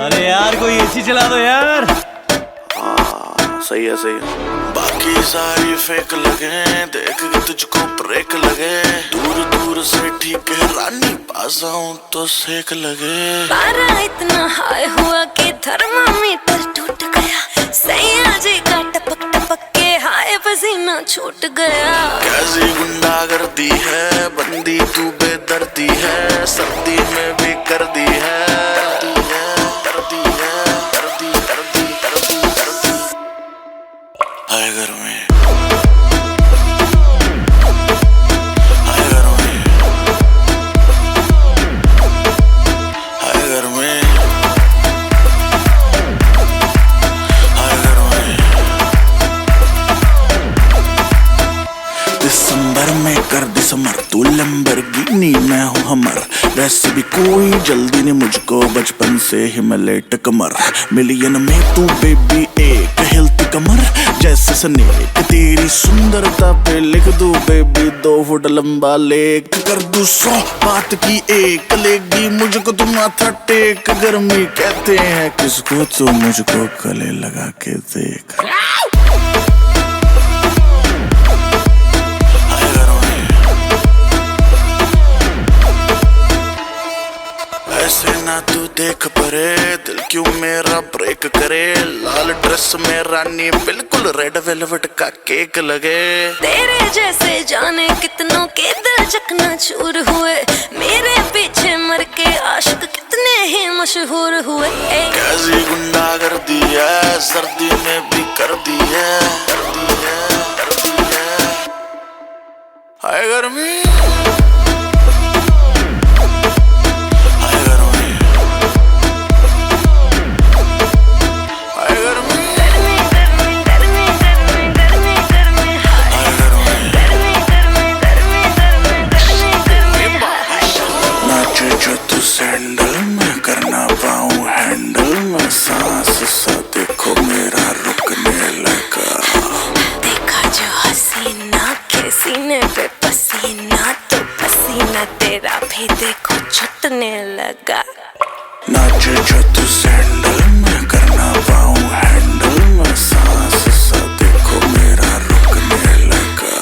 अरे यार कोई एसी चला दो यार। सही है सही है। बाकी सारी फेक लगे, देख के तुझको ब्रेक लगे। दूर दूर से ठीक है रानी, पास आऊं तो सेक लगे। पारा इतना हाई हुआ कि थर्मामीटर टूट गया। सैया जी का टपक टपक के हाय पसीना छूट गया। कैसी गुंडागर्दी है, बंदी तू बेदर्दी है। सर्दी में भी कर दी है, हाय घर में हाय घर में हाय घर में हाय घर में। दिसंबर में कर दिसंबर, तू लैम्बोर्गिनी मैं हूँ हमर। वैसे भी कोई जल्दी नहीं मुझको, बचपन से ही मैं लेट कमर। मिलियन में तू बेबी एक हिलती कमर जैसे स्नेक। तेरी सुंदरता पे लिख दूं बेबी 2 फुट लंबा लेख। कर दूं 100 बात की एक, लेगी मुझको तुम माथा टेक। गर्मी कहते हैं किसको, तो मुझको गले लगा के देख। ऐसे ना तू देख परे, दिल क्यों मेरा ब्रेक करे। लाल ड्रेस में रानी बिल्कुल रेड वेलवेट का केक लगे। तेरे जैसे जाने कितनों के दिल चकना चूर हुए। मेरे पीछे मर के आशिक कितने ही मशहूर हुए। कैसी गुंडागर्दी है, सर्दी में भी कर दी है, हाय गर्मी सैंडल में करना पाऊं हैंडल में। सांस सा देखो मेरा रुकने लगा। देखा जो हसीना के सीने पे पसीना, तो पसीना तेरा भी देखो छूटने लगा। नाचे जो तू सैंडल में करना पाऊं हैंडल में। सांस सा देखो मेरा रुकने लगा।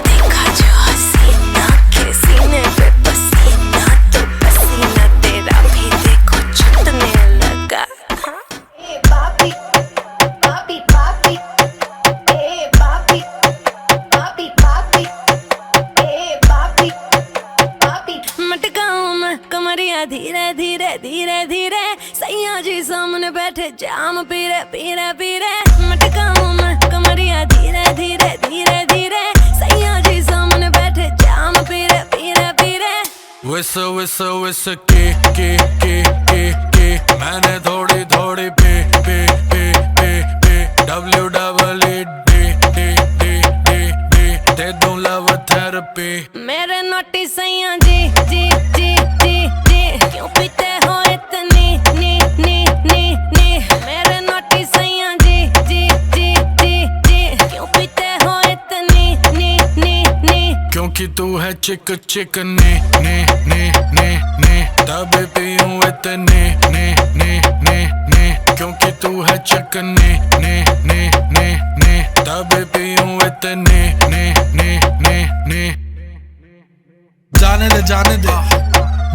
देखा जो हसीना के सीने पे पसीना, तो पसीना तेरा भी देखो छूटने लगा। ए बापी बापी बापी, ए बापी बापी बापी, ए बापी बापी। मटकाऊं मैं कमरिया धीरे धीरे धीरे धीरे। सैया जी सामने बैठे जाम पीरे पीरे पीरे। मटकाऊं मैं कमरिया धीरे धीरे धीरे धीरे। सैया जी सामने बैठे जाम पीरे पीरे पीरे। विस विस विस के मैंने थोड़ी थोड़ी पे पे पे पे पे WWD दे दूं लव थेरेपी। मेरे नोटी सैया जी जी जी जी जी, क्यों पीते हो इतनी नी नी नी नी। मेरे नोटी सैया जी जी जी जी जी, क्यों पीते हो इतनी नी नी नी। क्योंकि तू है चिक चिक ने ने ने ने ने, तब पीऊं इतने ने ने ने ने। क्योंकि तू है चिक ने ने ने ने ने, तब पीऊं इतने ने ने ने ने। जाने दे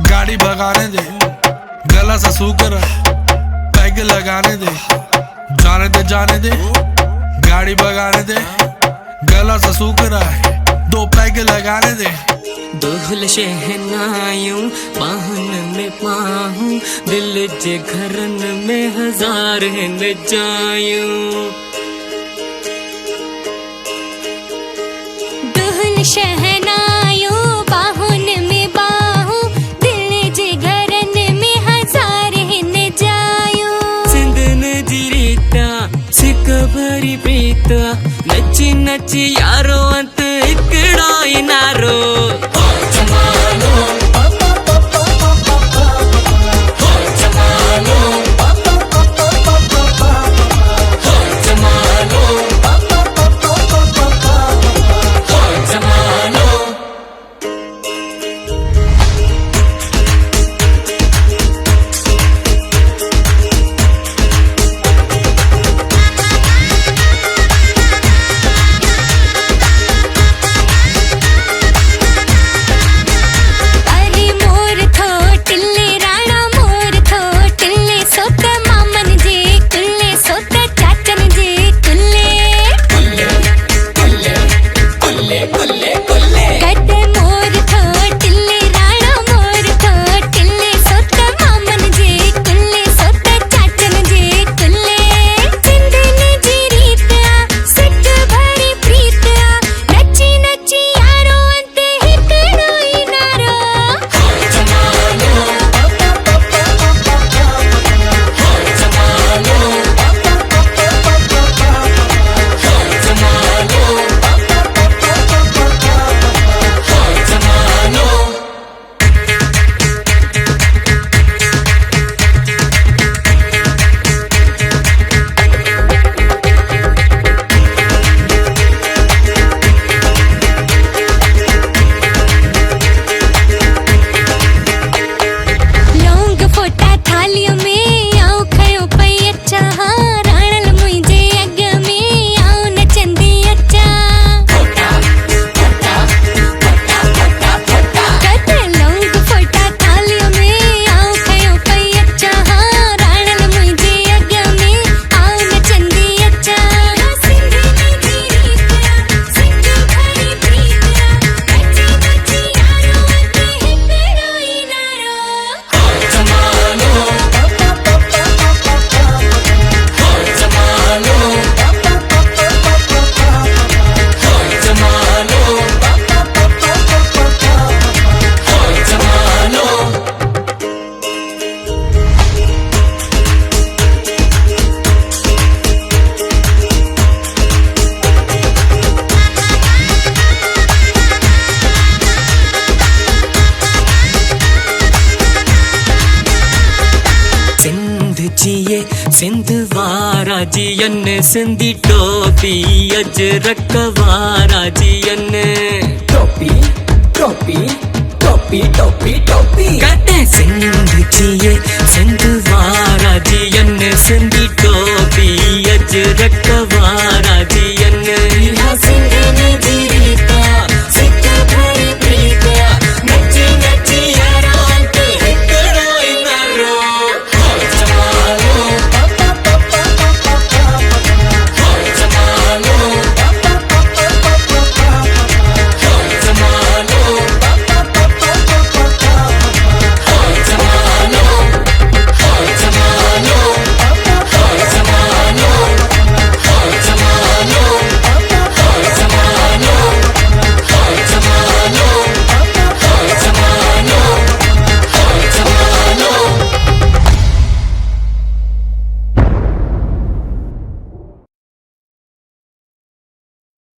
गाड़ी भगाने दे, गला सा सूकर पैग लगाने दे। जाने दे गाड़ी भगाने दे, गला सा सूकर 2 पैग लगाने दे। दुहल शहनायूं बाहन में पाहूं, दिल जे घरन में हजार न जायूं। दुहल शहनायूं बाहुन में बाहूं, दिल जे घरन में हजार न जायूं। सिंधन जी रीता सिक भरी प्रीता, नची नची यारो अंत इकड़ो ही नारो। सिंध वारा जियन सिंधी टोपी अजरक वारा जियन टोपी टोपी टोपी टोपी टोपी कहते सिंध जिए सिंध वारा जियन सिंधी टोपी अजरक